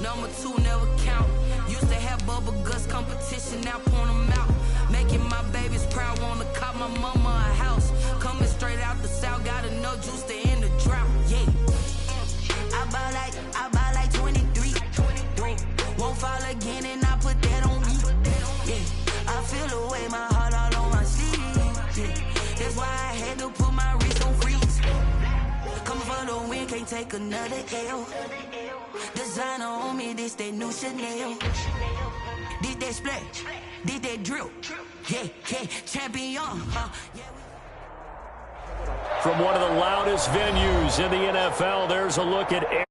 Number 2 never count. Used to have bubble guts competition, now point them out. Making my babies proud, wanna cop my mama a house. Coming straight out the south, got enough juice to end the drought. Yeah. I buy like 23. Won't fall again and I put that on me. Yeah. I feel the way, my heart all on my sleeve. Yeah. That's why I had to put my wrist on freeze. Coming for the win, can't take another L. Designer on me, this that new Chanel. This that splash, this that drill. Yeah, champion. From one of the loudest venues in the NFL, there's a look at Air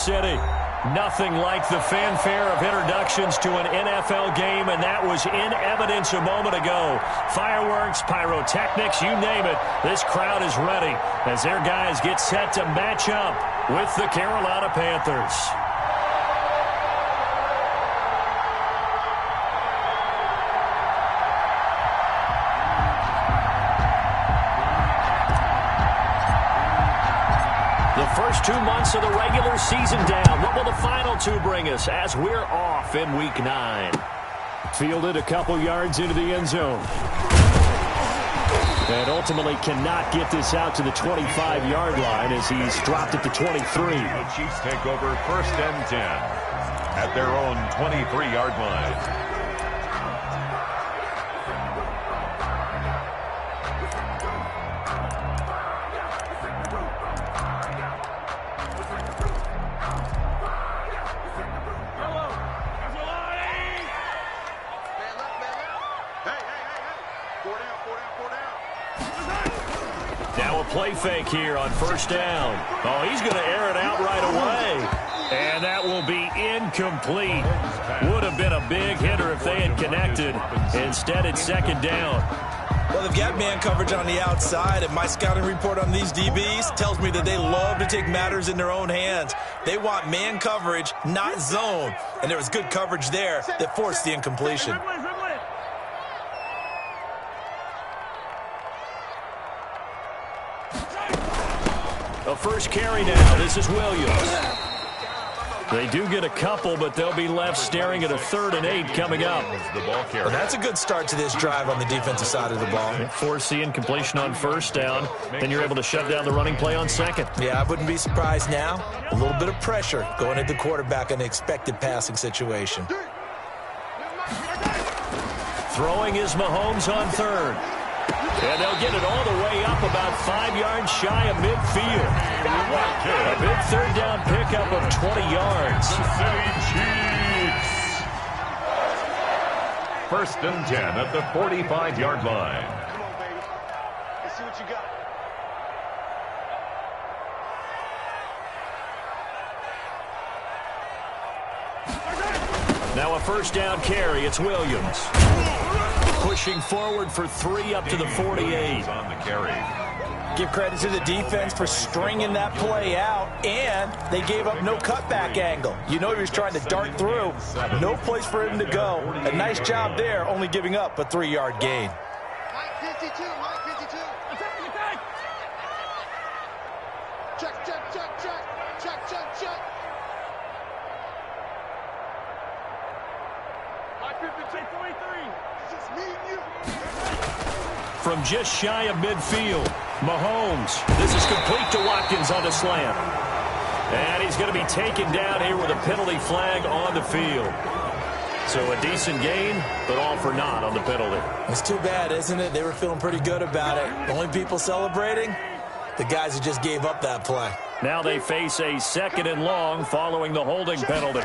City. Nothing like the fanfare of introductions to an NFL game, and that was in evidence a moment ago. Fireworks, pyrotechnics, you name it. This crowd is ready as their guys get set to match up with the Carolina Panthers. First 2 months of the regular season down. What will the final 2 bring us as we're off in Week 9? Fielded a couple yards into the end zone. And ultimately cannot get this out to the 25-yard line as he's dropped it to 23. The Chiefs take over 1st and 10 at their own 23-yard line. Now a play fake here on 1st down. Oh, he's going to air it out right away. And that will be incomplete. Would have been a big hitter if they had connected. Instead, it's 2nd down. Well, they've got man coverage on the outside, and my scouting report on these DBs tells me that they love to take matters in their own hands. They want man coverage, not zone. And there was good coverage there that forced the incompletion. A first carry now. This is Williams. They do get a couple, but they'll be left staring at a 3rd and 8 coming up. Well, that's a good start to this drive on the defensive side of the ball. Force the incompletion on 1st down. Then you're able to shut down the running play on 2nd. Yeah, I wouldn't be surprised now. A little bit of pressure going at the quarterback in an expected passing situation. Throwing is Mahomes on 3rd. And they'll get it all the way up about 5 yards shy of midfield. A big 3rd down pickup of 20 yards. The City Chiefs. 1st and 10 at the 45-yard line. Come on, baby. Let's see what you got. Now a 1st down carry. It's Williams. Pushing forward for 3 up to the 48. On the carry. Give credit to the defense for stringing that play out, and they gave up no cutback angle. You know he was trying to dart through. No place for him to go. A nice job there, only giving up a 3-yard gain. Mike 52, Mike 52. Attack. Check. Mike 52, 43. Just me and you. From just shy of midfield, Mahomes. This is complete to Watkins on the slant. And he's going to be taken down here with a penalty flag on the field. So a decent gain, but all for naught on the penalty. It's too bad, isn't it? They were feeling pretty good about it. The only people celebrating, the guys who just gave up that play. Now they face a 2nd and long following the holding penalty.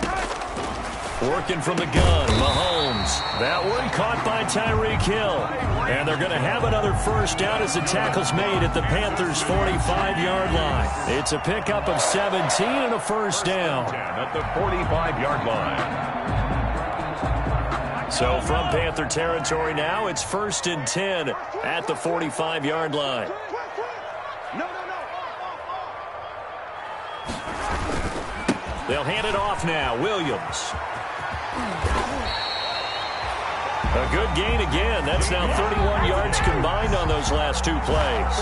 Working from the gun, Mahomes. That one caught by Tyreek Hill. And they're going to have another 1st down as the tackle's made at the Panthers' 45-yard line. It's a pickup of 17 and a 1st down. At the 45-yard line. So from Panther territory now, it's 1st and 10 at the 45-yard line. They'll hand it off now. Williams. A good gain again. That's now 31 yards combined on those last two plays.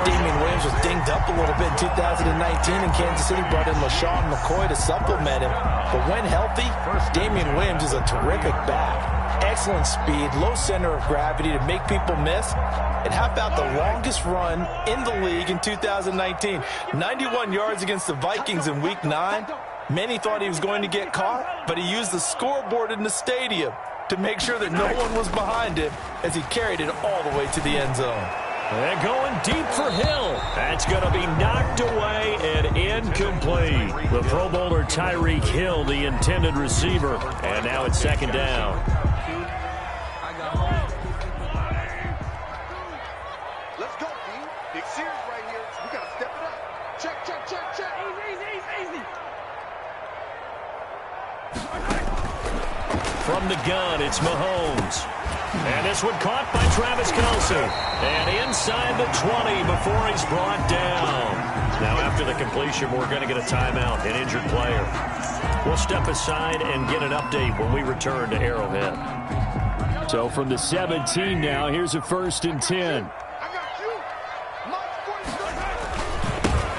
Damian Williams was dinged up a little bit in 2019, and Kansas City brought in LaShawn McCoy to supplement him. But when healthy, Damian Williams is a terrific back. Excellent speed, low center of gravity to make people miss. And how about the longest run in the league in 2019? 91 yards against the Vikings in Week 9. Many thought he was going to get caught, but he used the scoreboard in the stadium to make sure that no one was behind him as he carried it all the way to the end zone. And going deep for Hill. That's going to be knocked away and incomplete. The Pro Bowler Tyreek Hill, the intended receiver. And now it's second down. Let's go, team. Big series right here. We got to step it up. Check, check, check, check. Easy. From the gun, it's Mahomes. And this one caught by Travis Kelce. And inside the 20 before he's brought down. Now after the completion, we're going to get a timeout, an injured player. We'll step aside and get an update when we return to Arrowhead. So from the 17 now, here's a 1st and 10.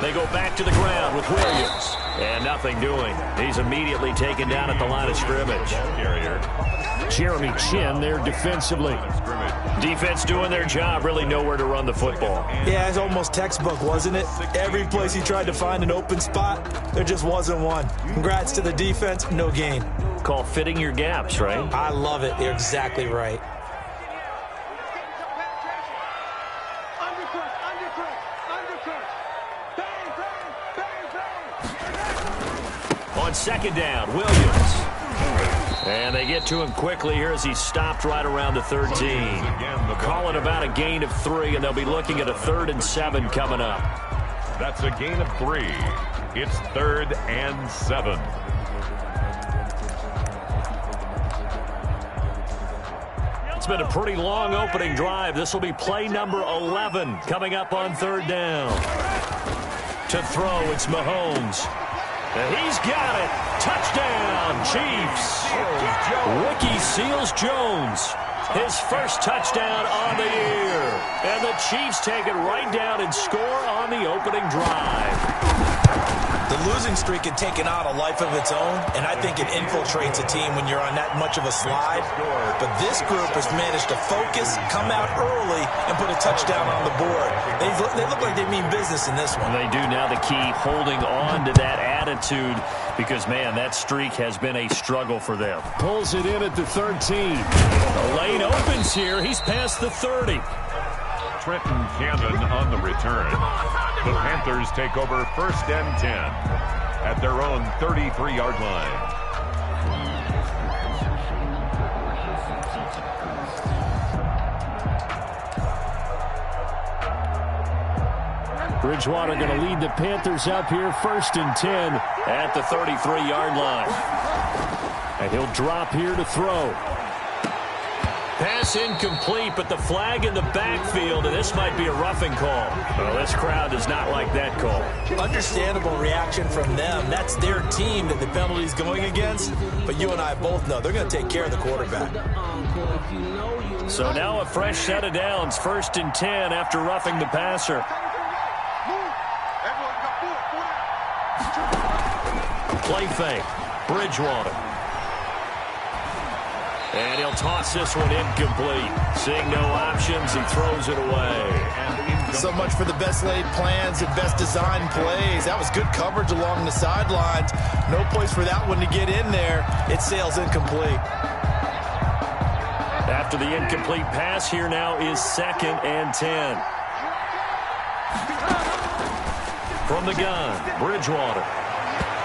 They go back to the ground with Williams. And nothing doing. He's immediately taken down at the line of scrimmage. Jeremy Chin there defensively. Defense doing their job, really nowhere to run the football. Yeah, it's almost textbook, wasn't it? Every place he tried to find an open spot, there just wasn't one. Congrats to the defense, no gain. Call fitting your gaps, right? I love it. You're exactly right. On second down, Williams. And they get to him quickly here as he's stopped right around the 13. Call it about a gain of 3, and they'll be looking at a 3rd and 7 coming up. That's a gain of 3. It's 3rd and 7. It's been a pretty long opening drive. This will be play number 11 coming up on 3rd down. To throw, it's Mahomes. And he's got it. Touchdown, Chiefs. Ricky Seals-Jones. His first touchdown on the year. And the Chiefs take it right down and score on the opening drive. The losing streak had taken on a life of its own, and I think it infiltrates a team when you're on that much of a slide. But this group has managed to focus, come out early, and put a touchdown on the board. They look like they mean business in this one. They do. Now the key, holding on to that attitude, because, man, that streak has been a struggle for them. Pulls it in at the 13. The lane opens here. He's past the 30. Trenton Cannon on the return. The Panthers take over 1st and 10 at their own 33-yard line. Bridgewater going to lead the Panthers up here, 1st and 10 at the 33-yard line. And he'll drop here to throw. Pass incomplete, but the flag in the backfield, and this might be a roughing call. Well, this crowd does not like that call. Understandable reaction from them. That's their team that the penalty's going against. But you and I both know they're going to take care of the quarterback. So now a fresh set of downs, 1st and 10 after roughing the passer. Play fake. Bridgewater. And he'll toss this one incomplete. Seeing no options, he throws it away. So much for the best laid plans and best designed plays. That was good coverage along the sidelines. No place for that one to get in there. It sails incomplete. After the incomplete pass, here now is 2nd and 10. From the gun, Bridgewater.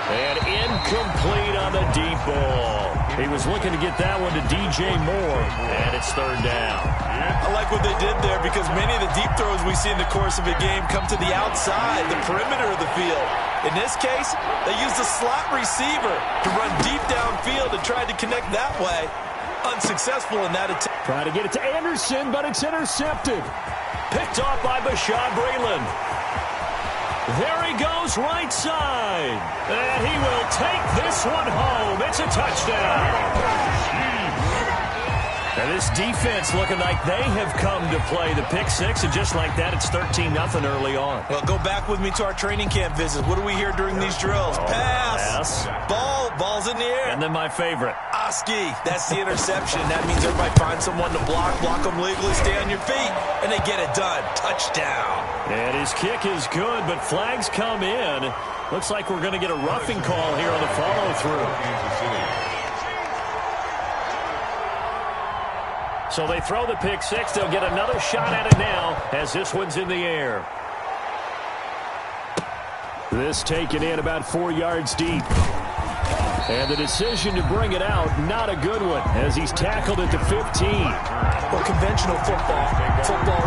And incomplete on the deep ball. He was looking to get that one to DJ Moore, and it's 3rd down. I like what they did there because many of the deep throws we see in the course of a game come to the outside, the perimeter of the field. In this case, they used a slot receiver to run deep downfield and tried to connect that way. Unsuccessful in that attempt. Trying to get it to Anderson, but it's intercepted. Picked off by Bashaud Breeland. There he goes right side. And he will take this one home. It's a touchdown. And this defense looking like they have come to play. The pick six, and just like that, it's 13-0 early on. Well, go back with me to our training camp visits. What do we hear during these drills? Pass. Ball's in the air. And then my favorite. Oski, that's the interception. That means everybody finds someone to block them legally, stay on your feet, and they get it done. Touchdown. And his kick is good, but flags come in. Looks like we're going to get a roughing call here on the follow-through. So they throw the pick six. They'll get another shot at it now as this one's in the air. This taken in about 4 yards deep. And the decision to bring it out, not a good one, as he's tackled at the 15. Well, conventional football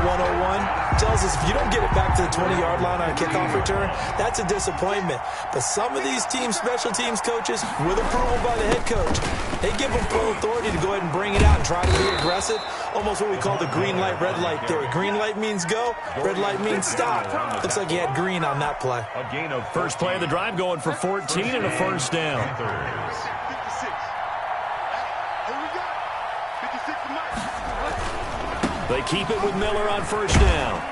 101, tells us if you don't get it back to the 20-yard line on a kickoff return, that's a disappointment. But some of these teams, special teams coaches, with approval by the head coach, they give them full authority to go ahead and bring it out and try to be aggressive. Almost what we call the green light, red light theory. Green light means go, red light means stop. Looks like he had green on that play. A gain of First play of the drive going for 14 and a first down. 56. Here we go. 56 to Mike. They keep it with Miller on first down.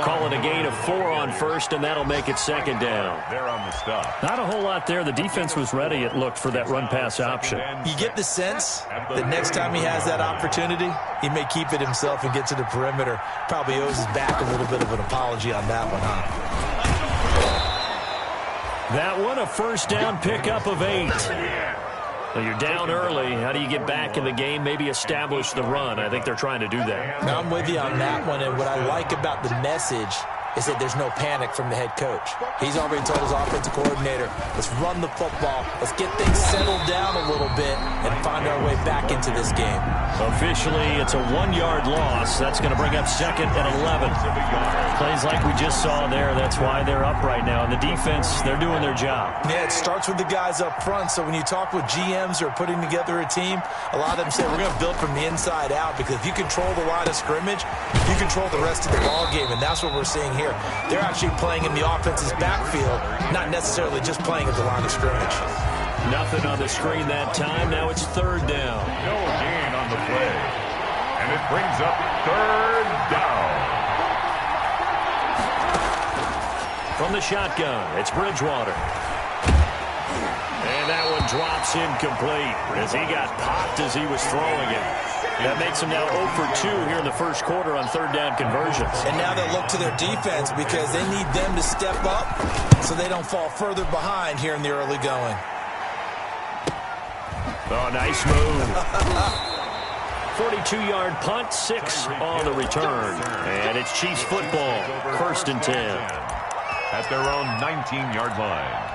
Call it a gain of 4 on first, and that'll make it second down. They're on the stop. Not a whole lot there. The defense was ready, it looked, for that run-pass option. You get the sense that next time he has that opportunity, he may keep it himself and get to the perimeter. Probably owes his back a little bit of an apology on that one, huh? That one, a first down pickup of 8. Well, you're down early. How do you get back in the game, maybe establish the run? I think they're trying to do that. Now, I'm with you on that one, and what I like about the message is that there's no panic from the head coach. He's already told his offensive coordinator, let's run the football, let's get things settled down a little bit and find our way back into this game. Officially, it's a 1-yard loss. That's going to bring up second and 11. Plays like we just saw there. That's why they're up right now. And the defense, they're doing their job. Yeah, it starts with the guys up front. So when you talk with GMs who are putting together a team, a lot of them say we're going to build from the inside out, because if you control the line of scrimmage, you control the rest of the ball game, and that's what we're seeing here. They're actually playing in the offense's backfield, not necessarily just playing at the line of scrimmage. Nothing on the screen that time. Now it's third down. No gain on the play. And it brings up third down. From the shotgun, it's Bridgewater. And that one drops incomplete as he got popped as he was throwing it. That makes him now 0 for 2 here in the first quarter on third down conversions. And now they'll look to their defense because they need them to step up so they don't fall further behind here in the early going. Oh, nice move. 42-yard punt, 6 on the return. And it's Chiefs football, first and 10. At their own 19-yard line.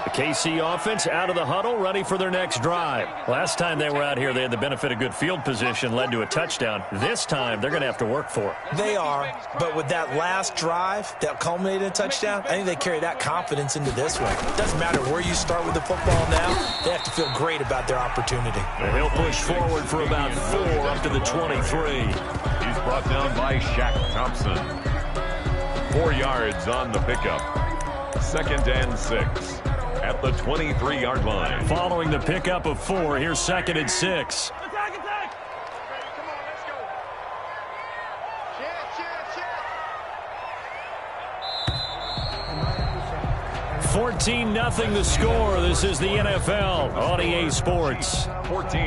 The KC offense out of the huddle, ready for their next drive. Last time they were out here, they had the benefit of good field position, led to a touchdown. This time, they're going to have to work for it. They are, but with that last drive that culminated in a touchdown, I think they carry that confidence into this one. It doesn't matter where you start with the football now, they have to feel great about their opportunity. And he'll push forward for about 4 up to the 23. He's brought down by Shaq Thompson. 4 yards on the pickup. Second and 6. At the 23-yard line. Following the pickup of 4, here's second and 6. Attack! Come on, let's go. Check. 14-0 the score. This is the NFL on EA Sports. 14.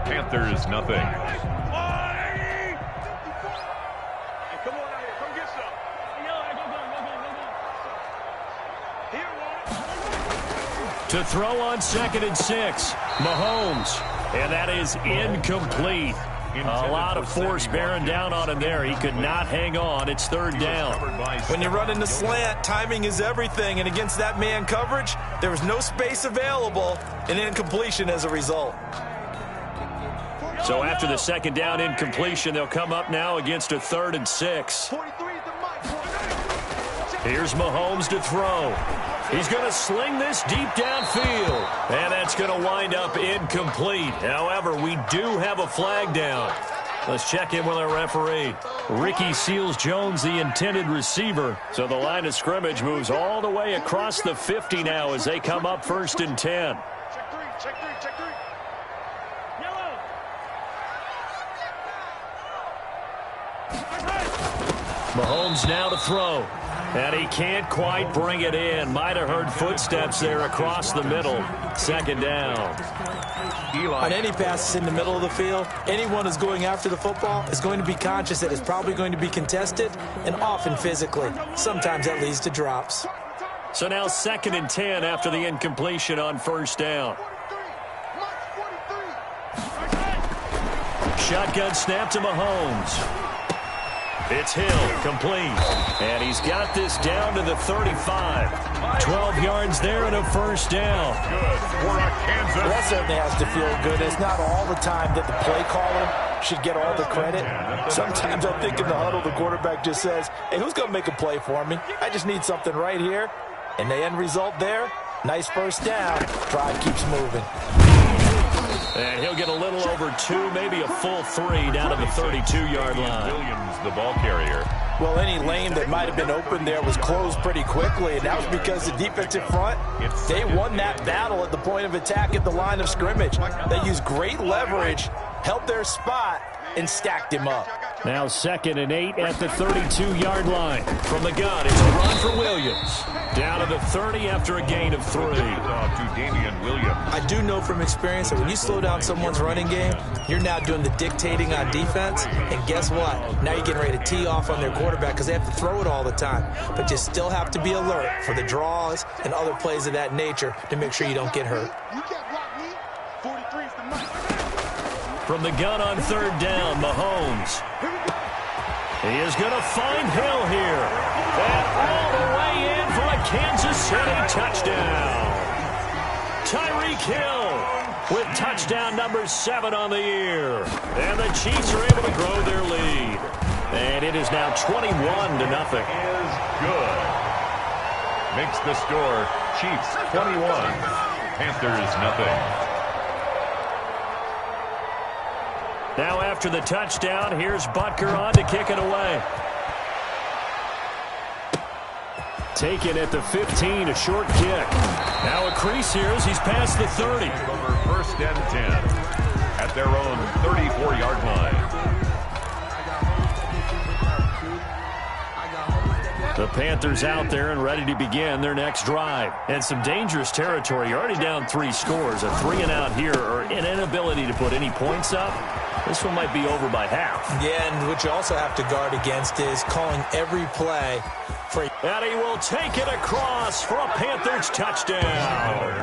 Panthers, nothing. To throw on second and 6, Mahomes, and that is incomplete. A lot of force bearing down on him there. He could not hang on. It's third down. When you run in the slant, timing is everything, and against that man coverage, there was no space available, and incompletion as a result. So after the second down incompletion, they'll come up now against a third and 6. Here's Mahomes to throw. He's going to sling this deep downfield, and that's going to wind up incomplete. However, we do have a flag down. Let's check in with our referee. Ricky Seals-Jones, the intended receiver. So the line of scrimmage moves all the way across the 50 now as they come up first and 10. Check three. Mahomes now to throw. And he can't quite bring it in. Might have heard footsteps there across the middle. Second down. On any passes in the middle of the field, anyone who's going after the football is going to be conscious that it's probably going to be contested and often physically. Sometimes that leads to drops. So now 2nd and 10 after the incompletion on first down. Shotgun snap to Mahomes. It's Hill, complete. And he's got this down to the 35. 12 yards there and a first down. Good for a Kansas. Well, that certainly has to feel good. It's not all the time that the play caller should get all the credit. Sometimes I think in the huddle, the quarterback just says, hey, who's going to make a play for me? I just need something right here. And the end result there, nice first down. Drive keeps moving. And he'll get a little over 2, maybe a full 3 down to the 32-yard line. Williams, the ball carrier. Well, any lane that might have been open there was closed pretty quickly, and that was because the defensive front, they won that battle at the point of attack at the line of scrimmage. They used great leverage, held their spot, and stacked him up. Now 2nd and 8 at the 32-yard line. From the gun, it's a run for Williams. Down to the 30 after a gain of 3. To Damian Williams. I do know from experience that when you slow down someone's running game, you're now doing the dictating on defense. And guess what? Now you're getting ready to tee off on their quarterback because they have to throw it all the time. But you still have to be alert for the draws and other plays of that nature to make sure you don't get hurt. From the gun on 3rd down, Mahomes. He is going to find Hill here. And all the way in for a Kansas City touchdown. Tyreek Hill with touchdown number 7 on the year. And the Chiefs are able to grow their lead. And it is now 21-0. Is good. Makes the score Chiefs 21, Panthers nothing. Now after the touchdown, here's Butker on to kick it away. Taken at the 15, a short kick. Now a crease here as he's past the 30. Over 1st and 10 at their own 34-yard line. The Panthers out there and ready to begin their next drive. And some dangerous territory. You're already down 3 scores. A 3-and-out here or an inability to put any points up. This one might be over by half. Yeah, and what you also have to guard against is calling every play for. And he will take it across for a Panthers touchdown.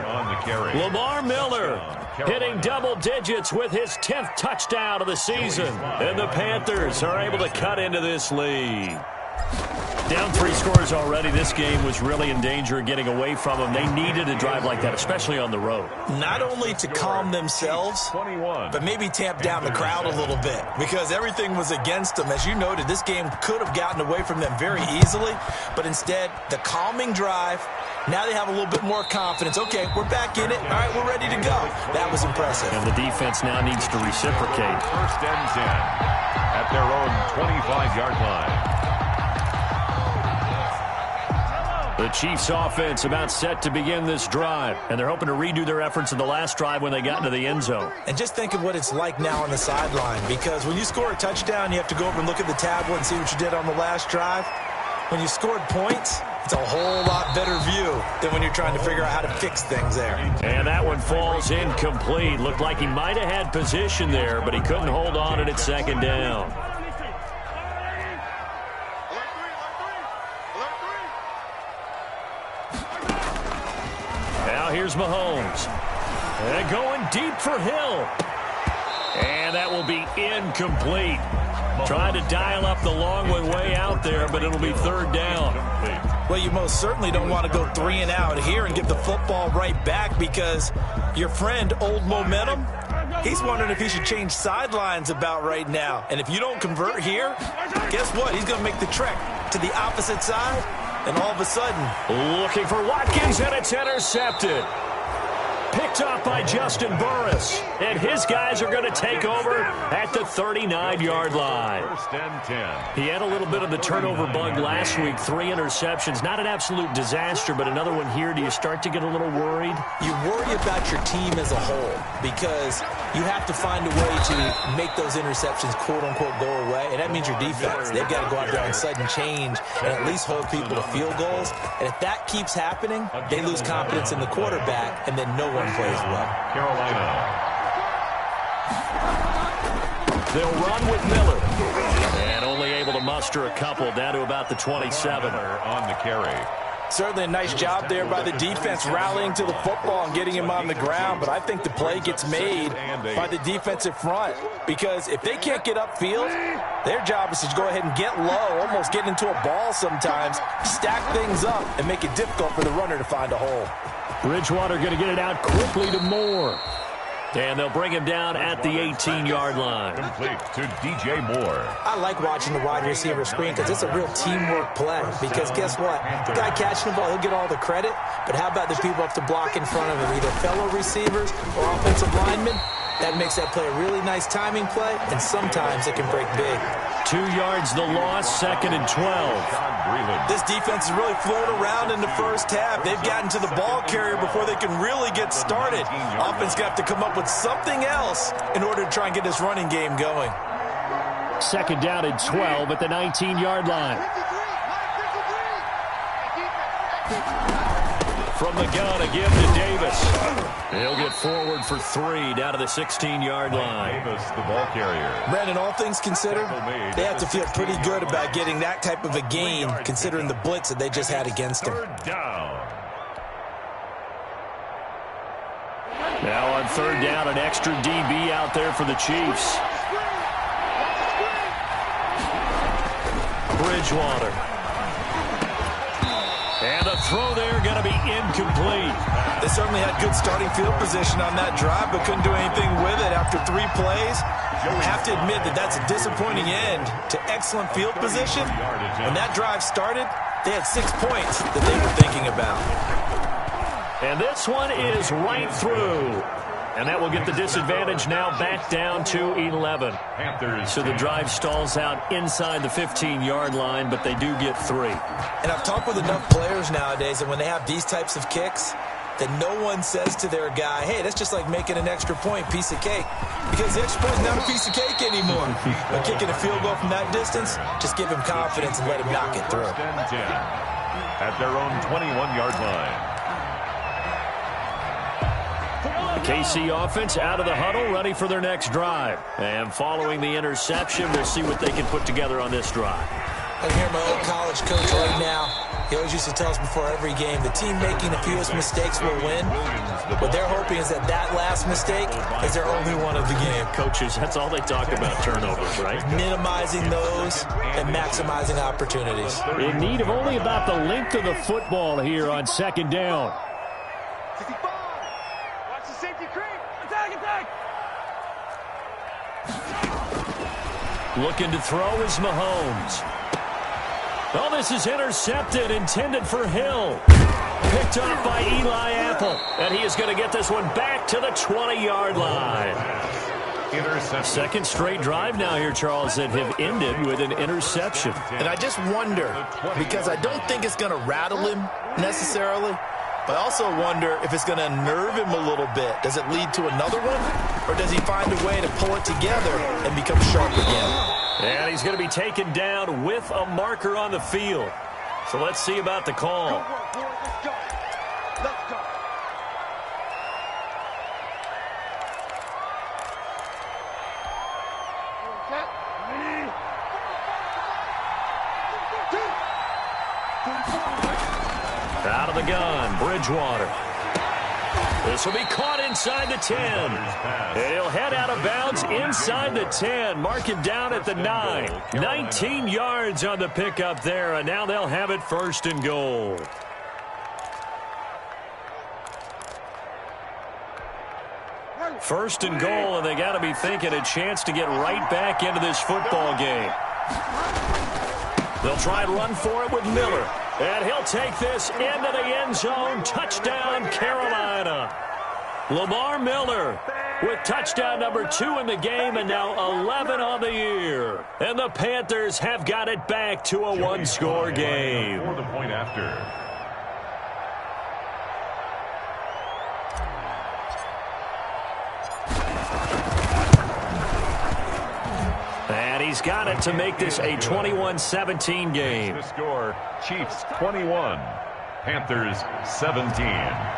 On the carry. Lamar Miller hitting double digits with his 10th touchdown of the season. And the Panthers are able to cut into this lead. Down 3 scores already. This game was really in danger of getting away from them. They needed a drive like that, especially on the road. Not only to calm themselves, but maybe tamp down the crowd a little bit because everything was against them. As you noted, this game could have gotten away from them very easily, but instead, the calming drive, now they have a little bit more confidence. Okay, we're back in it. All right, we're ready to go. That was impressive. And the defense now needs to reciprocate. 1st and 10 at their own 25-yard line. The Chiefs offense about set to begin this drive, and they're hoping to redo their efforts in the last drive when they got into the end zone. And just think of what it's like now on the sideline, because when you score a touchdown, you have to go over and look at the tablet and see what you did on the last drive. When you scored points, it's a whole lot better view than when you're trying to figure out how to fix things there. And that one falls incomplete. Looked like he might have had position there, but he couldn't hold on at 2nd down. Here's Mahomes. And going deep for Hill. And that will be incomplete. Trying to dial up the long one way out there, but it'll be 3rd down. Well, you most certainly don't want to go 3-and-out here and give the football right back because your friend, Old Momentum, he's wondering if he should change sidelines about right now. And if you don't convert here, guess what? He's going to make the trek to the opposite side. And all of a sudden, looking for Watkins, and it's intercepted. Picked up by Justin Burris. And his guys are going to take over at the 39-yard line. First and 10. He had a little bit of the turnover bug last week. 3 interceptions. Not an absolute disaster, but another one here. Do you start to get a little worried? You worry about your team as a whole because you have to find a way to make those interceptions, quote-unquote, go away, and that means your defense. They've got to go out there and sudden change and at least hold people to field goals. And if that keeps happening, they lose confidence in the quarterback, and then no one plays well. Carolina. They'll run with Miller. And only able to muster a couple down to about the 27. On the carry. Certainly a nice job there by the defense rallying to the football and getting him on the ground, but I think the play gets made by the defensive front because if they can't get upfield, their job is to go ahead and get low, almost get into a ball sometimes, stack things up, and make it difficult for the runner to find a hole. Bridgewater going to get it out quickly to Moore. And they'll bring him down at the 18-yard line. Complete to DJ Moore. I like watching the wide receiver screen because it's a real teamwork play. Because guess what? The guy catching the ball, he'll get all the credit. But how about the people up to block in front of him, either fellow receivers or offensive linemen? That makes that play a really nice timing play, and sometimes it can break big. 2 yards the loss, 2nd and 12. This defense is really flown around in the first half. They've gotten to the ball carrier before they can really get started. Offense got to come up with something else in order to try and get this running game going. 2nd down and 12 at the 19-yard line. From the gun, a give to Davis. He'll get forward for 3 down to the 16-yard line. Davis, the ball carrier. Brandon, all things considered, they have to feel pretty good about getting that type of a gain, considering the blitz that they just had against them. Third down. Now on 3rd down, an extra DB out there for the Chiefs. Bridgewater. And the throw there going to be incomplete. They certainly had good starting field position on that drive, but couldn't do anything with it after 3 plays. You have to admit that that's a disappointing end to excellent field position. When that drive started, they had 6 points that they were thinking about. And this one is right through. And that will get the disadvantage now back down to 11. So the drive stalls out inside the 15-yard line, but they do get 3. And I've talked with enough players nowadays that when they have these types of kicks, that no one says to their guy, hey, that's just like making an extra point, piece of cake. Because the extra point's not a piece of cake anymore. But kicking a field goal from that distance, just give him confidence and let him knock it through. At their own 21-yard line. KC offense out of the huddle, ready for their next drive. And following the interception, we'll see what they can put together on this drive. I can hear my old college coach right now. He always used to tell us before every game, the team making the fewest mistakes will win. What they're hoping is that that last mistake is their only one of the game. Coaches, that's all they talk about, turnovers, right? Minimizing those and maximizing opportunities. In need of only about the length of the football here on 2nd down. Looking to throw is Mahomes. Oh, this is intercepted, intended for Hill. Picked up by Eli Apple. And he is going to get this one back to the 20-yard line. Interception. 2nd straight drive now here, Charles, that have ended with an interception. And I just wonder, because I don't think it's going to rattle him necessarily, but I also wonder if it's going to unnerve him a little bit. Does it lead to another one? Or does he find a way to pull it together and become sharp again? And he's going to be taken down with a marker on the field. So let's see about the call. Let's go. Let's go. Out of the gun, Bridgewater. This will be caught inside the 10. And he'll head out of bounds inside the 10. Mark him down at the 9. 19 yards on the pickup there, and now they'll have it 1st and goal. First and goal, and they got to be thinking a chance to get right back into this football game. They'll try and run for it with Miller. And he'll take this into the end zone. Touchdown, Carolina. Lamar Miller with touchdown number 2 in the game and now 11 on the year. And the Panthers have got it back to a one-score game. For the point after. And he's got it to make this a 21-17 game. The score, Chiefs 21, Panthers 17.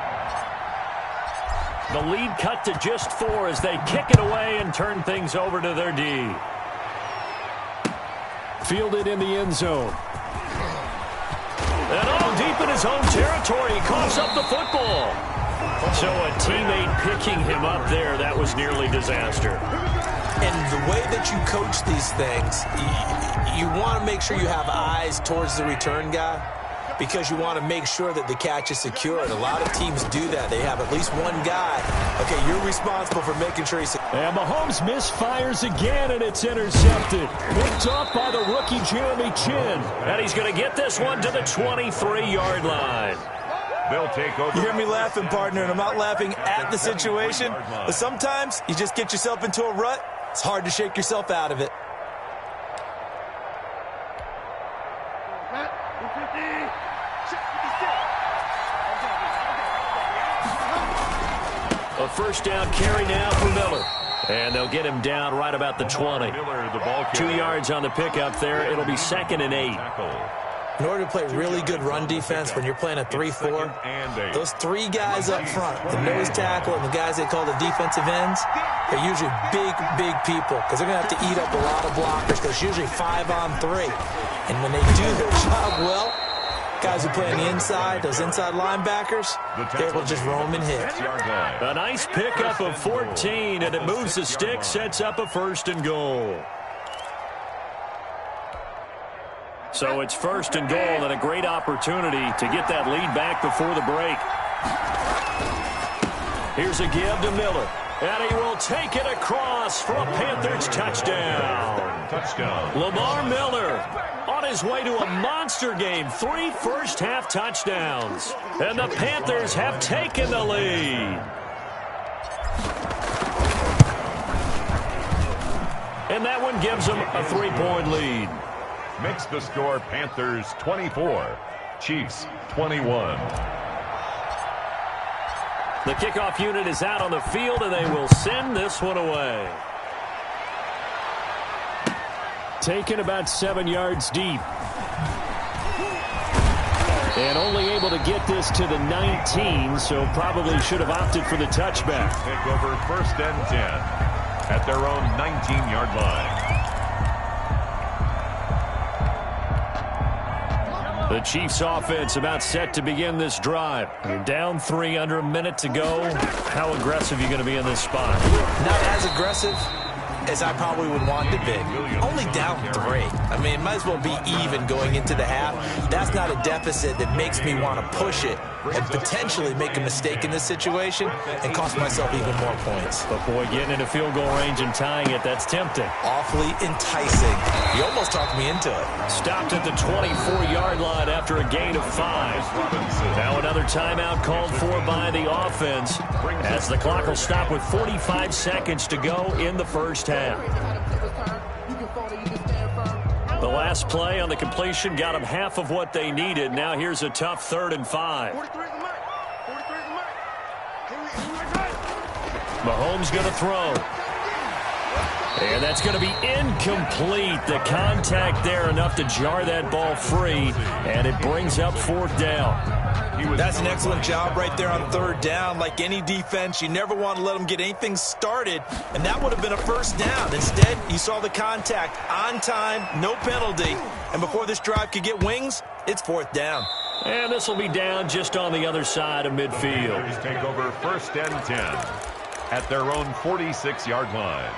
The lead cut to just 4 as they kick it away and turn things over to their D. Fielded in the end zone. And all deep in his own territory, he coughs up the football. So a teammate picking him up there, that was nearly disaster. And the way that you coach these things, you want to make sure you have eyes towards the return guy because you want to make sure that the catch is secured. A lot of teams do that. They have at least one guy. Okay, you're responsible for making sure he's... And Mahomes misfires again, and it's intercepted. Picked off by the rookie Jeremy Chin. And he's going to get this one to the 23-yard line. They'll take over. You hear me laughing, partner, and I'm not laughing at the situation. But sometimes you just get yourself into a rut. It's hard to shake yourself out of it. A first down carry now for Miller. And they'll get him down right about the 20. 2 yards on the pickup there. It'll be 2nd and 8. In order to play really good run defense when you're playing a 3-4, those 3 guys up front, the nose tackle and the guys they call the defensive ends, they're usually big, big people because they're going to have to eat up a lot of blockers because it's usually 5 on 3. And when they do their job well, guys who play on the inside, those inside linebackers, they're able to just roam and hit. A nice pickup of 14, and it moves the stick, sets up a 1st and goal. So it's 1st and goal and a great opportunity to get that lead back before the break. Here's a give to Miller. And he will take it across for a Panthers touchdown. Lamar Miller on his way to a monster game. 3 first-half touchdowns. And the Panthers have taken the lead. And that one gives them a 3-point lead. Makes the score Panthers 24, Chiefs 21. The kickoff unit is out on the field, and they will send this one away. Taken about 7 yards deep. And only able to get this to the 19, so probably should have opted for the touchback. Take over 1st and 10 at their own 19-yard line. The Chiefs offense about set to begin this drive. You're down 3, under a minute to go. How aggressive are you going to be in this spot? Not as aggressive as I probably would want to be. Only down 3. I mean, it might as well be even going into the half. That's not a deficit that makes me want to push it and potentially make a mistake in this situation and cost myself even more points. But, boy, getting into field goal range and tying it, that's tempting. Awfully enticing. You almost talked me into it. Stopped at the 24-yard line after a gain of 5. Now another timeout called for by the offense as the clock will stop with 45 seconds to go in the first half. The last play on the completion got them half of what they needed. Now here's a tough 3rd and 5. Mahomes going to throw. And that's going to be incomplete. The contact there enough to jar that ball free, and it brings up 4th down. That's an excellent job right there on 3rd down. Like any defense, you never want to let them get anything started, and that would have been a 1st down. Instead, you saw the contact on time, no penalty, and before this drive could get wings, it's 4th down. And this will be down just on the other side of midfield. Panthers take over 1st and 10 at their own 46-yard line.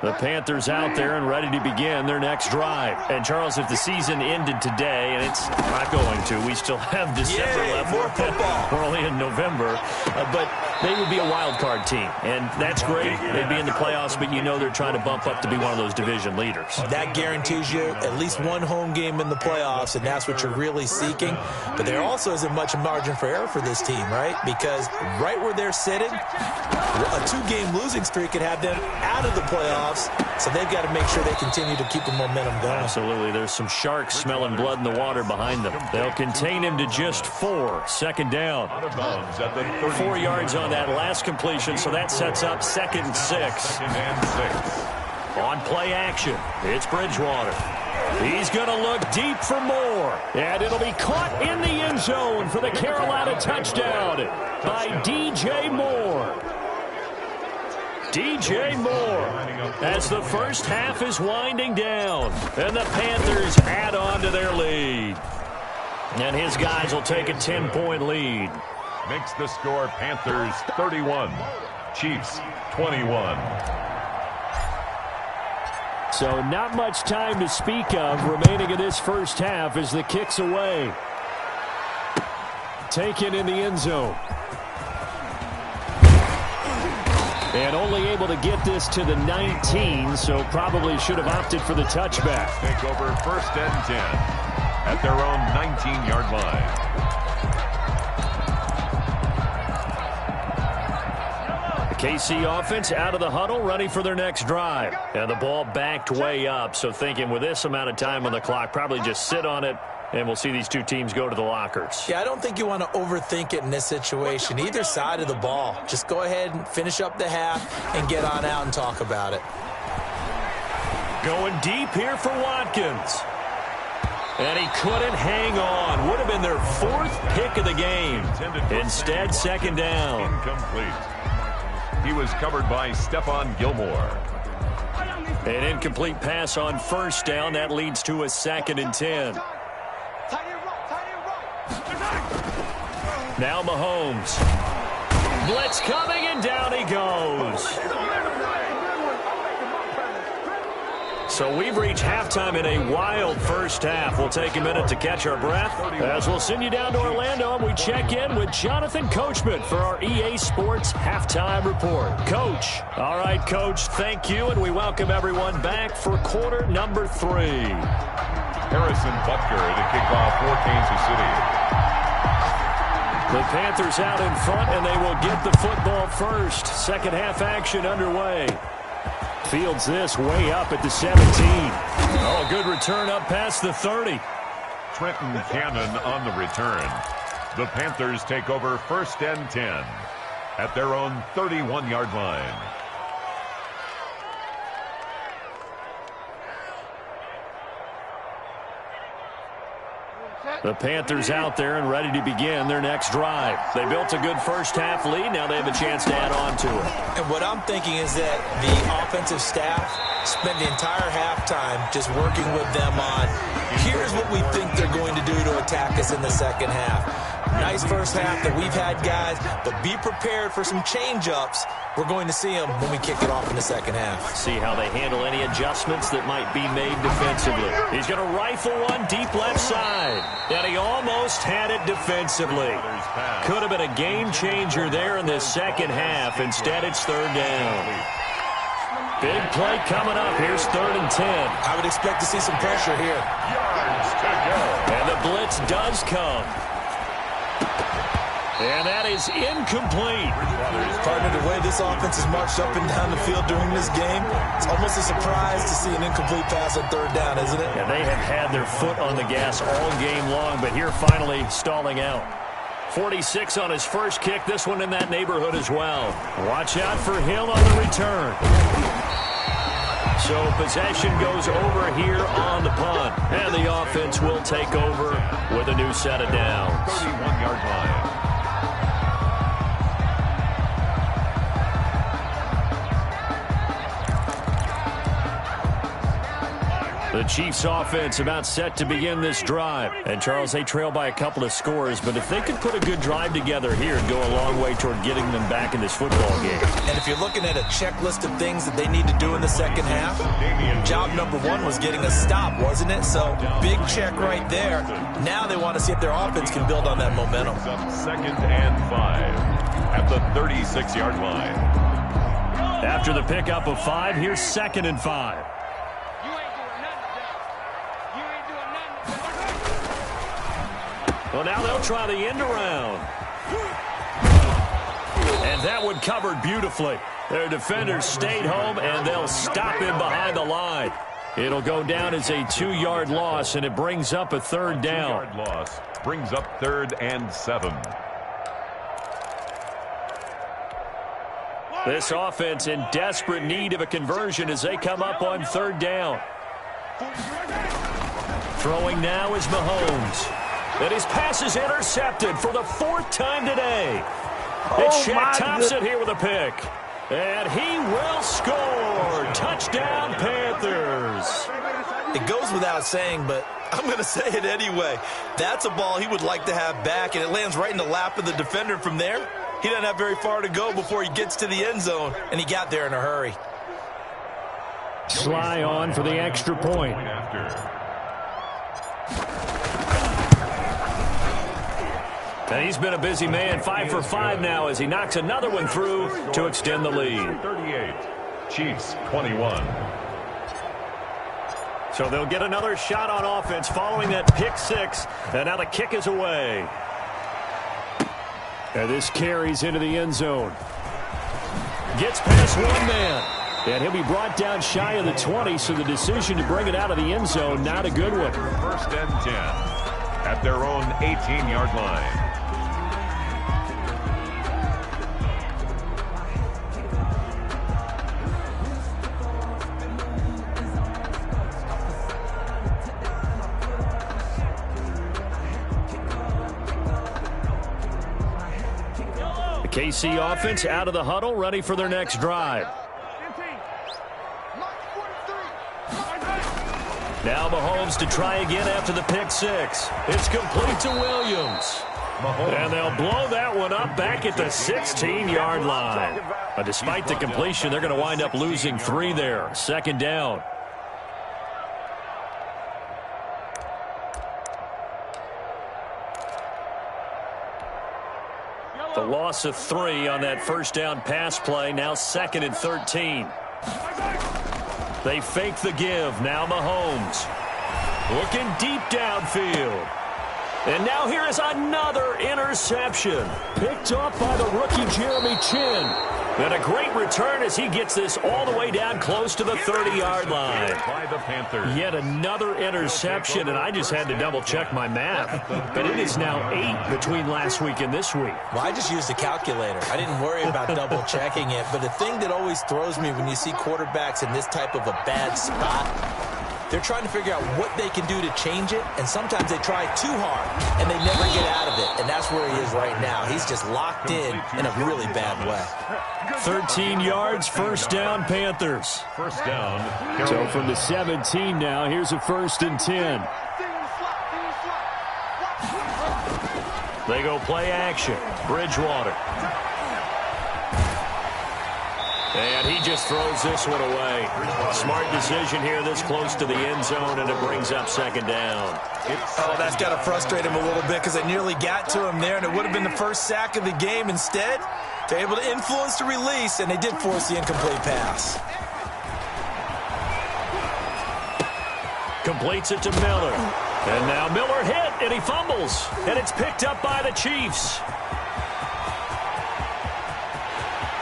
The Panthers out there and ready to begin their next drive. And, Charles, if the season ended today, and it's not going to, we still have December left. More football. We're only in November. But they would be a wild card team, and that's great. They'd be in the playoffs, but you know they're trying to bump up to be one of those division leaders. That guarantees you at least one home game in the playoffs, and that's what you're really seeking. But there also isn't much margin for error for this team, right? Because right where they're sitting, a two-game losing streak could have them out of the playoffs, so they've got to make sure they continue to keep the momentum going. Absolutely. There's some sharks smelling blood in the water behind them. They'll contain him to just 4. Second down. 4 yards on that last completion, so that sets up 2nd and 6. On play action, it's Bridgewater. He's going to look deep for more, and it'll be caught in the end zone for the Carolina touchdown by DJ Moore. DJ Moore, as the first half is winding down, and the Panthers add on to their lead. And his guys will take a 10-point lead. Makes the score Panthers 31, Chiefs 21. So not much time to speak of remaining in this first half as the kick's away. Taken in the end zone. And only able to get this to the 19, so probably should have opted for the touchback. Take over 1st and 10 at their own 19-yard line. KC offense out of the huddle, ready for their next drive. And the ball backed way up, so thinking with this amount of time on the clock, probably just sit on it, and we'll see these two teams go to the lockers. Yeah, I don't think you want to overthink it in this situation. Either side of the ball. Just go ahead and finish up the half and get on out and talk about it. Going deep here for Watkins. And he couldn't hang on. Would have been their 4th pick of the game. Instead, 2nd down. Incomplete. He was covered by Stephon Gilmore. An incomplete pass on 1st down. That leads to a 2nd and 10. Now Mahomes. Blitz coming, and down he goes. So we've reached halftime in a wild first half. We'll take a minute to catch our breath as we'll send you down to Orlando and we check in with Jonathan Coachman for our EA Sports Halftime Report. Coach. All right, Coach, thank you, and we welcome everyone back for quarter number 3. Harrison Butker to kick off for Kansas City. The Panthers out in front, and they will get the football first. Second half action underway. Fields this way up at the 17. Oh, good return up past the 30. Trenton Cannon on the return. The Panthers take over 1st and 10 at their own 31-yard line. The Panthers out there and ready to begin their next drive. They built a good first half lead. Now they have a chance to add on to it. And what I'm thinking is that the offensive staff spent the entire halftime just working with them on, here's what we think they're going to do to attack us in the second half. Nice first half that we've had, guys, but be prepared for some change-ups. We're going to see them when we kick it off in the second half. See how they handle any adjustments that might be made defensively. He's going to rifle one deep left side. And he almost had it defensively. Could have been a game changer there in the second half. Instead, it's 3rd down. Big play coming up. Here's 3rd and 10. I would expect to see some pressure here. And the blitz does come. And that is incomplete. Partner, the way this offense has marched up and down the field during this game, it's almost a surprise to see an incomplete pass on 3rd down, isn't it? And they have had their foot on the gas all game long, but here finally stalling out. 46 on his first kick, this one in that neighborhood as well. Watch out for him on the return. So possession goes over here on the punt, and the offense will take over with a new set of downs. 31-yard line. The Chiefs offense about set to begin this drive. And, Charles, they trail by a couple of scores, but if they could put a good drive together here, it'd go a long way toward getting them back in this football game. And if you're looking at a checklist of things that they need to do in the second half, job number one was getting a stop, wasn't it? So, big check right there. Now they want to see if their offense can build on that momentum. Second and 5 at the 36-yard line. After the pickup of 5, here's second and 5. Well, now they'll try the end around. And that one covered beautifully. Their defenders stayed home, and they'll stop him behind the line. It'll go down as a 2-yard loss, and it brings up a third down. 2-yard loss brings up 3rd and 7. This offense in desperate need of a conversion as they come up on 3rd down. Throwing now is Mahomes. And his pass is intercepted for the 4th time today. It's Shaq Thompson here with a pick. And he will score. Touchdown, Panthers. It goes without saying, but I'm going to say it anyway. That's a ball he would like to have back, and it lands right in the lap of the defender. From there, he doesn't have very far to go before he gets to the end zone, and he got there in a hurry. Sly on for the extra point. And he's been a busy man, 5 for 5 now as he knocks another one through to extend the lead. 38, Chiefs 21. So they'll get another shot on offense following that pick 6, and now the kick is away. And this carries into the end zone. Gets past one man. And he'll be brought down shy of the 20, so the decision to bring it out of the end zone, not a good one. 1st and 10 at their own 18-yard line. KC offense out of the huddle, ready for their next drive. Now Mahomes to try again after the pick 6. It's complete to Williams. And they'll blow that one up back at the 16-yard line. Despite the completion, they're going to wind up losing 3 there. 2nd down. The loss of 3 on that 1st down pass play. Now 2nd and 13. They fake the give. Now Mahomes. Looking deep downfield. And now here is another interception. Picked up by the rookie Jeremy Chin. And a great return as he gets this all the way down close to the 30-yard line. By the Panthers. Yet another interception, and I just had to double-check my math. But it is now 8 between last week and this week. Well, I just used a calculator. I didn't worry about double-checking it. But the thing that always throws me when you see quarterbacks in this type of a bad spot, they're trying to figure out what they can do to change it, and sometimes they try too hard, and they never get out of it, and that's where he is right now. He's just locked in a really bad way. 13 yards, 1st down, Panthers. 1st down. So from the 17 now, here's a 1st and 10. They go play action. Bridgewater. And he just throws this one away. Smart decision here this close to the end zone, and it brings up 2nd down. Oh, that's got to frustrate him a little bit because they nearly got to him there, and it would have been the first sack of the game. Instead, they're able to influence the release, and they did force the incomplete pass. Completes it to Miller. And now Miller hit, and he fumbles. And it's picked up by the Chiefs.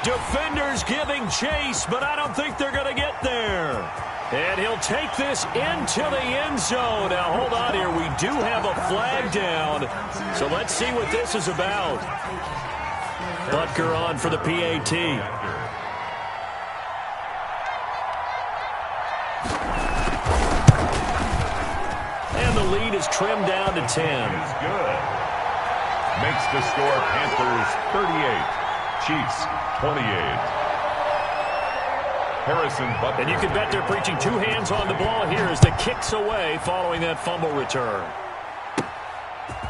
Defenders giving chase, but I don't think they're going to get there. And he'll take this into the end zone. Now, hold on here. We do have a flag down. So let's see what this is about. Butker on for the PAT. And the lead is trimmed down to 10. Is good. Makes the score Panthers 38. Chiefs 28. Harrison Butker. And you can bet they're preaching 2 hands on the ball here as the kick kicks away following that fumble return.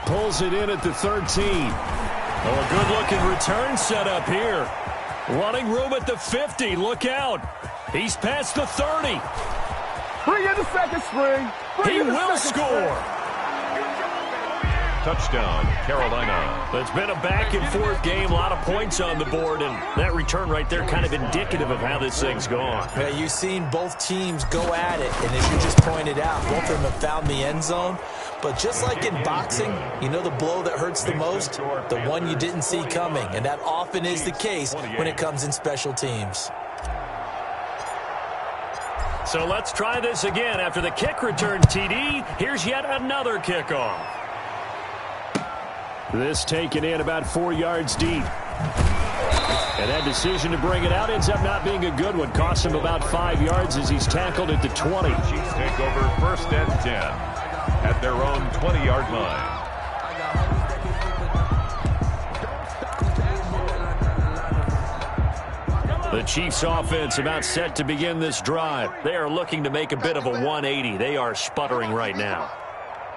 Pulls it in at the 13. Oh, a good-looking return set up here. Running room at the 50. Look out. He's past the 30. Bring in the second string. He will score. Touchdown, Carolina. It's been a back-and-forth game, a lot of points on the board, and that return right there kind of indicative of how this thing's gone. Yeah, you've seen both teams go at it, and as you just pointed out, both of them have found the end zone. But just like in boxing, you know the blow that hurts the most? The one you didn't see coming, and that often is the case when it comes in special teams. So let's try this again. After the kick return TD, here's yet another kickoff. This taken in about 4 yards deep. And that decision to bring it out ends up not being a good one. Costs him about 5 yards as he's tackled at the 20. Chiefs take over 1st and 10 at their own 20-yard line. The Chiefs offense about set to begin this drive. They are looking to make a bit of a 180. They are sputtering right now.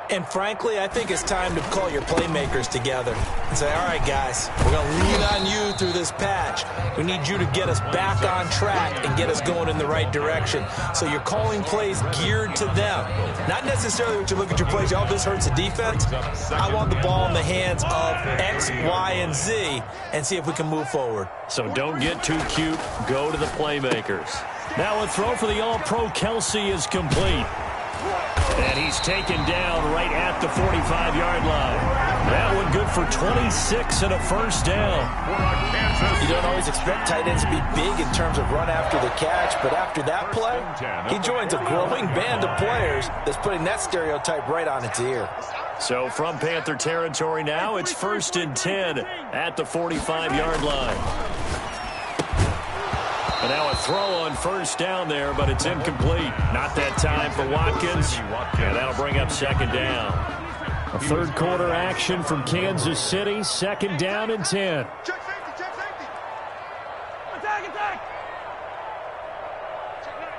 And frankly, I think it's time to call your playmakers together and say, all right, guys, we're going to lean on you through this patch. We need you to get us back on track and get us going in the right direction. So you're calling plays geared to them. Not necessarily what you look at your plays, oh, this hurts the defense. I want the ball in the hands of X, Y, and Z and see if we can move forward. So don't get too cute. Go to the playmakers. Now a throw for the All-Pro Kelsey is complete. And he's taken down right at the 45-yard line. That one good for 26 and a first down. You don't always expect tight ends to be big in terms of run after the catch, but after that play, he joins a growing band of players that's putting that stereotype right on its ear. So from Panther territory now, it's 1st and 10 at the 45-yard line. And now a throw on first down there, but it's incomplete. Not that time for Watkins. And that'll bring up 2nd down. A 3rd quarter action from Kansas City. 2nd down and 10. Check safety, check safety. Attack, attack.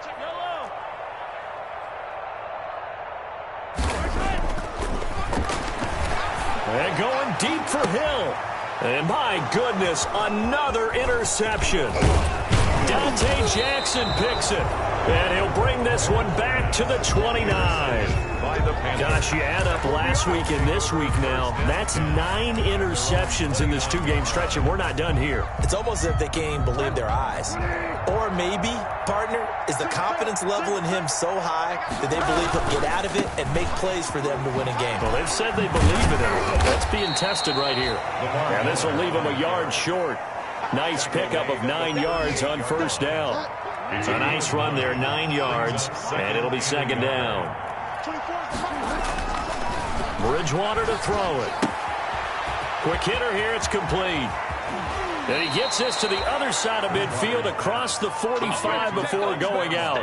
Check yellow. And going deep for Hill. And my goodness, another interception. Dante Jackson picks it. And he'll bring this one back to the 29. Gosh, you add up last week and this week now. That's 9 interceptions in this 2-game stretch, and we're not done here. It's almost as if they can't even believe their eyes. Or maybe, partner, is the confidence level in him so high that they believe he'll get out of it and make plays for them to win a game. Well, they've said they believe in it. That's being tested right here. And this will leave him a yard short. Nice pickup of 9 yards on first down. It's a nice run there, 9 yards, and it'll be 2nd down. Bridgewater to throw it. Quick hitter here, it's complete. And he gets this to the other side of midfield across the 45 before going out.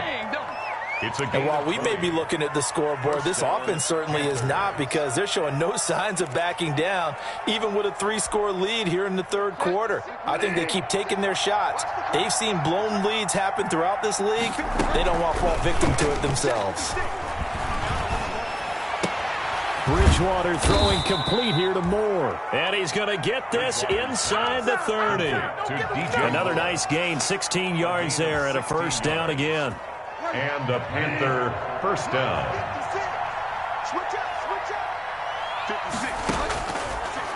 And while we may be looking at the scoreboard, this offense certainly is not, because they're showing no signs of backing down, even with a 3-score lead here in the 3rd quarter. I think they keep taking their shots. They've seen blown leads happen throughout this league. They don't want to fall victim to it themselves. Bridgewater throwing complete here to Moore. And he's going to get this inside the 30. Another nice gain, 16 yards there, and a first down again. And a Panther first down.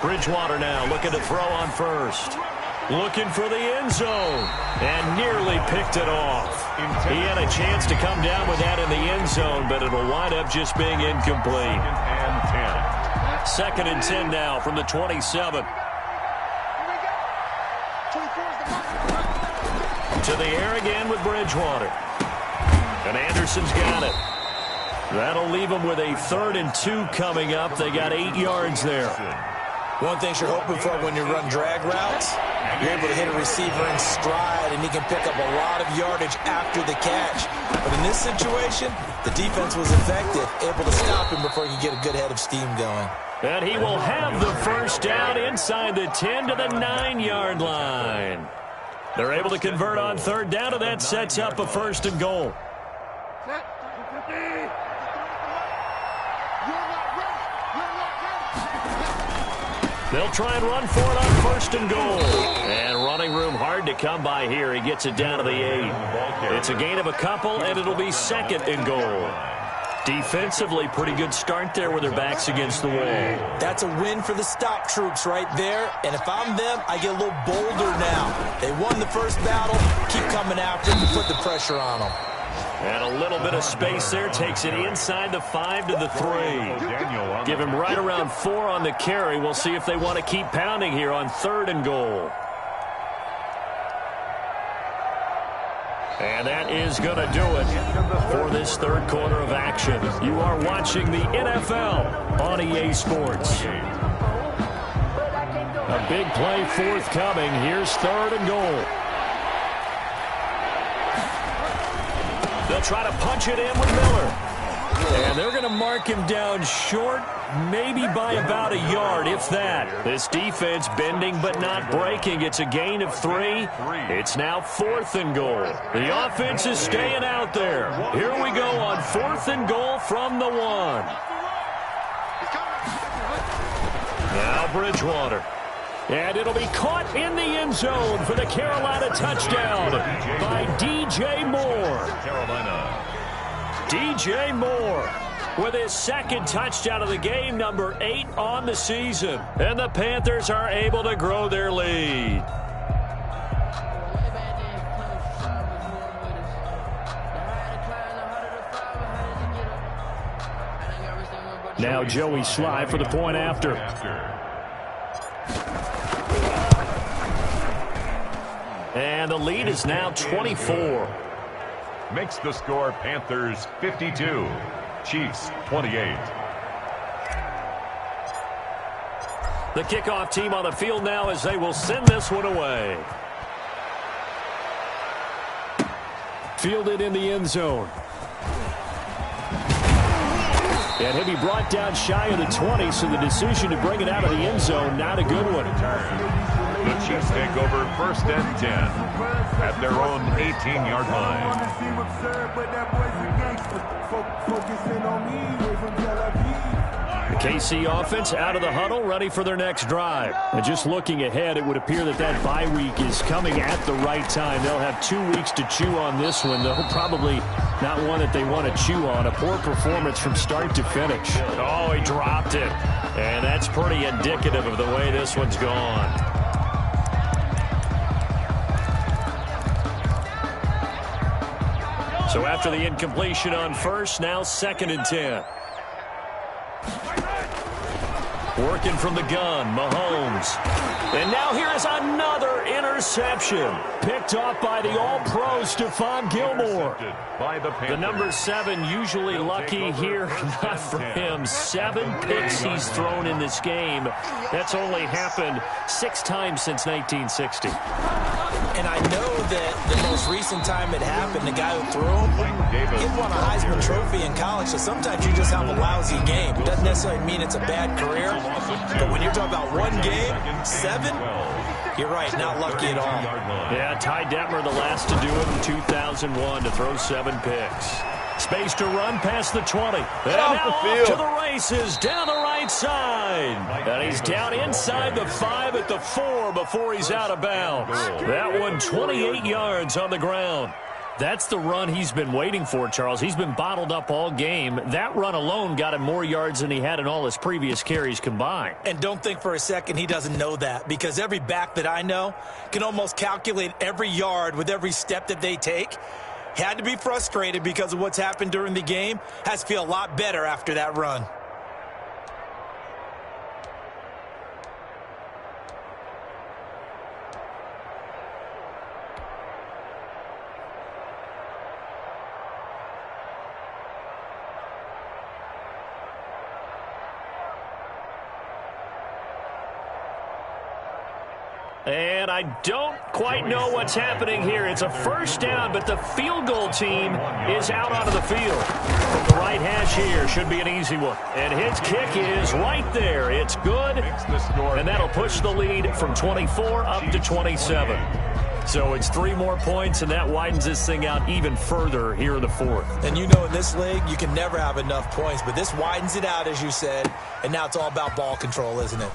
Bridgewater now looking to throw on first. Looking for the end zone. And nearly picked it off. He had a chance to come down with that in the end zone, but it'll wind up just being incomplete. 2nd and 10 now from the 27. To the air again with Bridgewater. And Anderson's got it. That'll leave them with a 3rd and 2 coming up. They got 8 yards there. One thing you're hoping for when you run drag routes, you're able to hit a receiver in stride, and he can pick up a lot of yardage after the catch. But in this situation, the defense was effective, able to stop him before he could get a good head of steam going. And he will have the first down inside the 10 to the 9-yard line. They're able to convert on 3rd down, and that sets up a 1st and goal. They'll try and run for it on first and goal. And running room hard to come by here. He gets it down to the 8. It's a gain of a couple, and it'll be second and goal. Defensively, pretty good start there with their backs against the wall. That's a win for the stop troops right there. And if I'm them, I get a little bolder now. They won the first battle. Keep coming after them to put the pressure on them. And a little bit of space there. Takes it inside the 5 to the 3. Give him right around 4 on the carry. We'll see if they want to keep pounding here on third and goal. And that is going to do it for this third quarter of action. You are watching the NFL on EA Sports. A big play forthcoming. Here's third and goal. They'll try to punch it in with Miller. And they're going to mark him down short, maybe by about a yard, if that. This defense bending but not breaking. It's a gain of 3. It's now fourth and goal. The offense is staying out there. Here we go on fourth and goal from the 1. Now Bridgewater. And it'll be caught in the end zone for the Carolina touchdown by DJ Moore. DJ Moore with his second touchdown of the game, number 8 on the season. And the Panthers are able to grow their lead. Now Joey Sly for the point after. And the lead is now 24. Makes the score Panthers 52, Chiefs 28. The kickoff team on the field now as they will send this one away. Fielded in the end zone. And he'll be brought down shy of the 20, so the decision to bring it out of the end zone, not a good one. The Chiefs take over first and 10 at their own 18-yard line. The KC offense out of the huddle, ready for their next drive. And just looking ahead, it would appear that that bye week is coming at the right time. They'll have 2 weeks to chew on this one, though probably not one that they want to chew on. A poor performance from start to finish. Oh, he dropped it. And that's pretty indicative of the way this one's gone. So after the incompletion on first, now second and 10. Working from the gun, Mahomes. And now here is another interception. Picked off by the all-pro Stephon Gilmore. The number 7 usually lucky here. Not for him. 7 picks he's thrown in this game. That's only happened 6 times since 1960. And I know that the most recent time it happened, the guy who threw him, he won a Heisman Trophy in college, so sometimes you just have a lousy game. It doesn't necessarily mean it's a bad career, but when you're talking about one game, 7, you're right, not lucky at all. Yeah, Ty Detmer, the last to do it in 2001, to throw 7 picks. Space to run past the 20. And now off to the races, down the right side. And he's down inside the 5 at the 4 before he's out of bounds. That one 28 yards on the ground. That's the run he's been waiting for, Charles. He's been bottled up all game. That run alone got him more yards than he had in all his previous carries combined. And don't think for a second he doesn't know that, because every back that I know can almost calculate every yard with every step that they take. Had to be frustrated because of what's happened during the game. Has to feel a lot better after that run. And I don't quite know what's happening here. It's a first down, but the field goal team is out onto the field. From the right hash here, should be an easy one. And his kick is right there. It's good, and that'll push the lead from 24 up to 27. So it's 3 more points, and that widens this thing out even further here in the 4th. And you know in this league, you can never have enough points, but this widens it out, as you said, and now it's all about ball control, isn't it?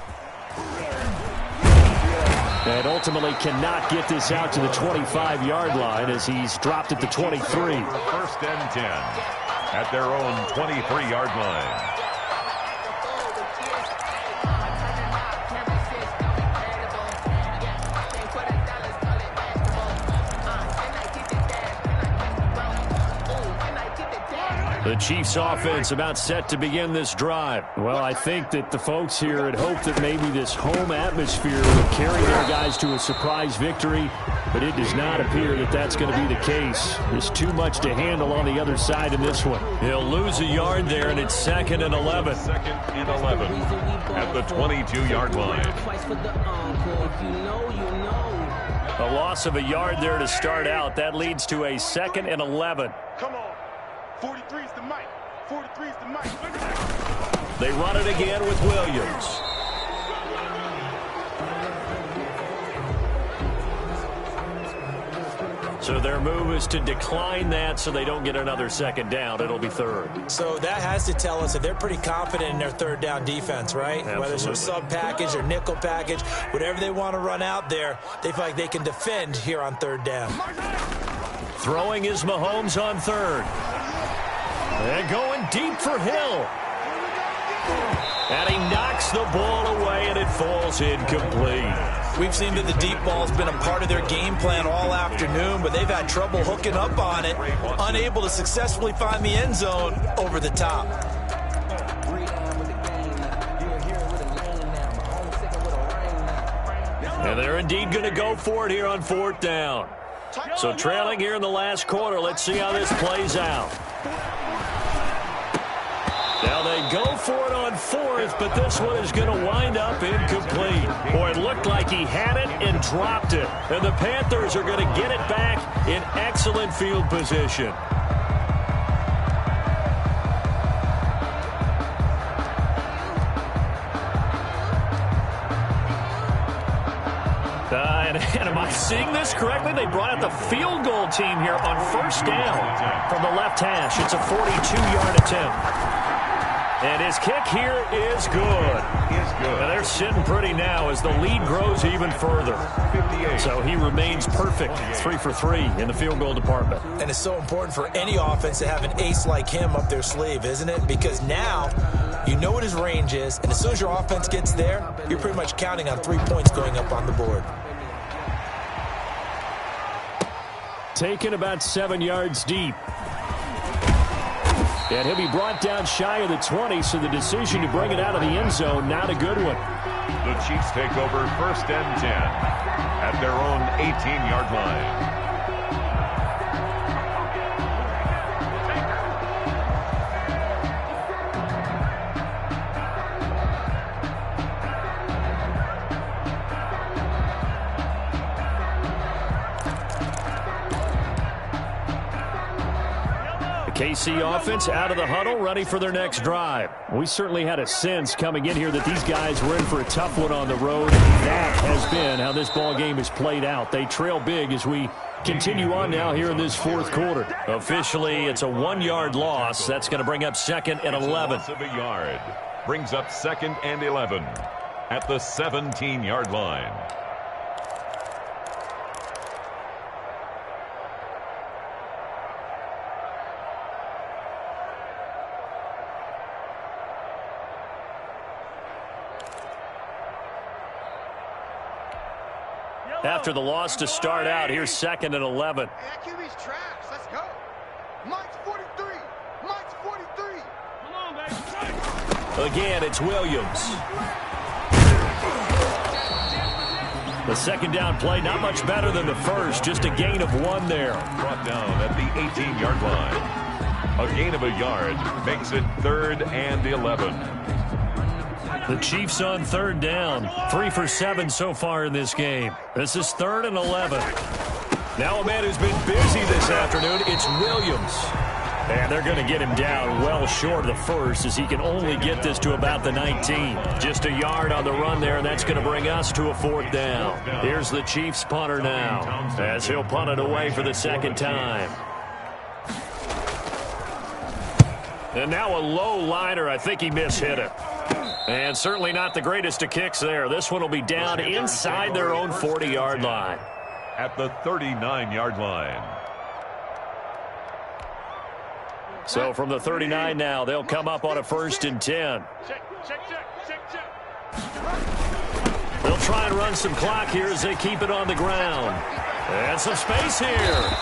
And ultimately cannot get this out to the 25-yard line as he's dropped at the 23. First and 10 at their own 23-yard line. The Chiefs offense about set to begin this drive. Well, I think that the folks here had hoped that maybe this home atmosphere would carry their guys to a surprise victory, but it does not appear that that's going to be the case. There's too much to handle on the other side in this one. He'll lose a yard there, and it's 2nd and 11. 2nd and 11 at the 22-yard line. A loss of a yard there to start out. That leads to a 2nd and 11. Come on. 43 is the mic. 43 is the mic. They run it again with Williams. So their move is to decline that so they don't get another 2nd down. It'll be 3rd. So that has to tell us that they're pretty confident in their 3rd down defense, right? Absolutely. Whether it's a sub package or nickel package, whatever they want to run out there, they feel like they can defend here on 3rd down. Throwing is Mahomes on 3rd. And going deep for Hill. And he knocks the ball away, and it falls incomplete. We've seen that the deep ball's been a part of their game plan all afternoon, but they've had trouble hooking up on it, unable to successfully find the end zone over the top. And they're indeed going to go for it here on 4th down. So trailing here in the last quarter. Let's see how this plays out. Now they go for it on 4th, but this one is going to wind up incomplete. Boy, it looked like he had it and dropped it. And the Panthers are going to get it back in excellent field position. And am I seeing this correctly? They brought out the field goal team here on 1st down from the left hash. It's a 42-yard attempt. And his kick here is good. And they're sitting pretty now as the lead grows even further. 58. So he remains perfect, 3 for 3 in the field goal department. And it's so important for any offense to have an ace like him up their sleeve, isn't it? Because now you know what his range is, and as soon as your offense gets there, you're pretty much counting on 3 points going up on the board. Taken about 7 yards deep. And he'll be brought down shy of the 20, so the decision to bring it out of the end zone, not a good one. The Chiefs take over 1st and 10 at their own 18-yard line. KC offense out of the huddle, ready for their next drive. We certainly had a sense coming in here that these guys were in for a tough one on the road. That has been how this ball game has played out. They trail big as we continue on now here in this 4th quarter. Officially, it's a 1-yard loss. That's going to bring up 2nd and 11. Loss of a yard brings up 2nd and 11 at the 17-yard line. After the loss to start out, here's 2nd and 11. Hey, QB's trash. Let's go. Mike's 43. Mike's 43. Come on, baby. Again, it's Williams. The 2nd down play, not much better than the first. Just a gain of 1 there. Brought down at the 18-yard line. A gain of a yard makes it 3rd and 11. The Chiefs on 3rd down. 3 for 7 so far in this game. This is 3rd and 11. Now a man who's been busy this afternoon, it's Williams. And they're going to get him down well short of the first as he can only get this to about the 19. Just a yard on the run there, and that's going to bring us to a 4th down. Here's the Chiefs punter now as he'll punt it away for the 2nd time. And now a low liner. I think he mishit it. And certainly not the greatest of kicks there. This one will be down inside their own 40-yard line. At the 39-yard line. So from the 39 now, they'll come up on a 1st and 10. They'll try and run some clock here as they keep it on the ground. And some space here.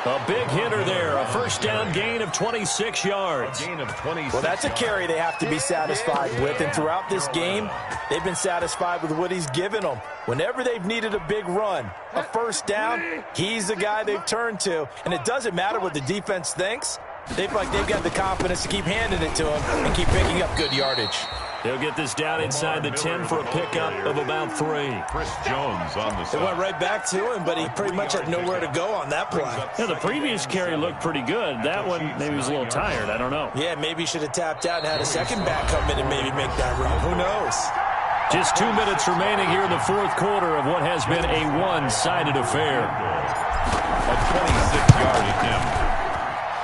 A big hitter there. A 1st down gain of 26 yards. Well, that's a carry they have to be satisfied with. And throughout this game, they've been satisfied with what he's given them. Whenever they've needed a big run, a 1st down, he's the guy they've turned to. And it doesn't matter what the defense thinks. They feel like they've got the confidence to keep handing it to him and keep picking up good yardage. They'll get this down inside the 10 for a pickup of about 3. Chris Jones on the side. They went right back to him, but he pretty much had nowhere to go on that play. Yeah, the previous carry looked pretty good. That one, maybe he was a little tired. I don't know. Yeah, maybe he should have tapped out and had a second back come in and maybe make that run. Who knows? Just 2 minutes remaining here in the 4th quarter of what has been a one-sided affair. A 26-yard attempt.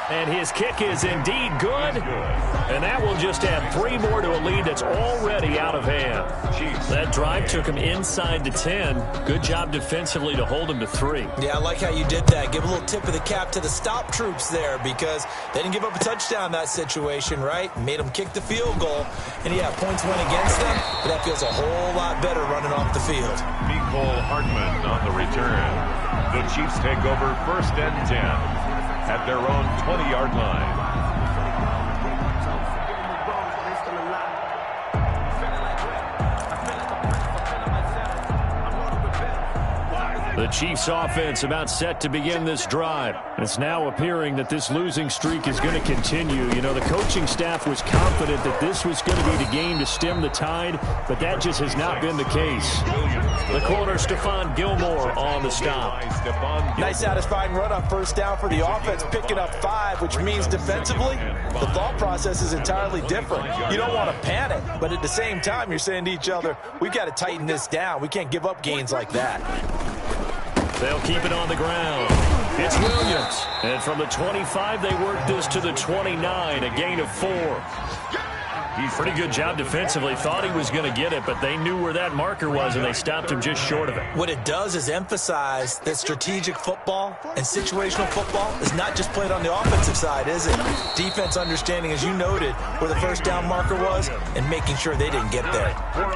And his kick is indeed good. And that will just add 3 more to a lead that's already out of hand. That drive took him inside the 10. Good job defensively to hold him to 3. Yeah, I like how you did that. Give a little tip of the cap to the stop troops there because they didn't give up a touchdown in that situation, right? Made them kick the field goal. And, yeah, points went against them, but that feels a whole lot better running off the field. Nicole Hartman on the return. The Chiefs take over 1st and 10. At their own 20-yard line. The Chiefs offense about set to begin this drive. It's now appearing that this losing streak is going to continue. You know, the coaching staff was confident that this was going to be the game to stem the tide, but that just has not been the case. The corner, Stephon Gilmore on the stop. Nice satisfying run on 1st down for the offense, picking up 5, which means defensively, the thought process is entirely different. You don't want to panic, but at the same time, you're saying to each other, we've got to tighten this down. We can't give up gains like that. They'll keep it on the ground. It's Williams. And from the 25, they work this to the 29, a gain of 4. Pretty good job defensively. Thought he was going to get it, but they knew where that marker was, and they stopped him just short of it. What it does is emphasize that strategic football and situational football is not just played on the offensive side, is it? Defense understanding, as you noted, where the 1st down marker was and making sure they didn't get there. Well,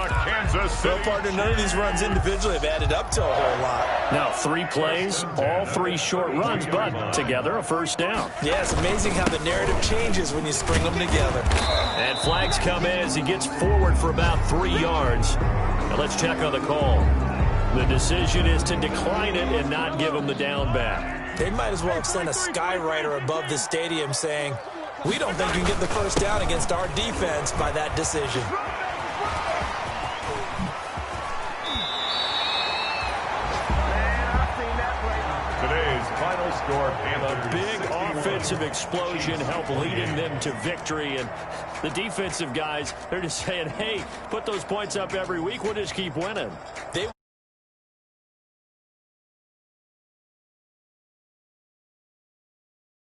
partner, none of these runs individually have added up to a whole lot. Now, 3 plays, all 3 short runs, but together a 1st down. Yeah, it's amazing how the narrative changes when you string them together. And flags come in as he gets forward for about 3 yards. Now let's check on the call. The decision is to decline it and not give him the down back. They might as well have sent a skywriter above the stadium saying, we don't think you can get the 1st down against our defense by that decision. Final score, a big offensive explosion helped leading them to victory, and the defensive guys, they're just saying, hey, put those points up every week, we'll just keep winning.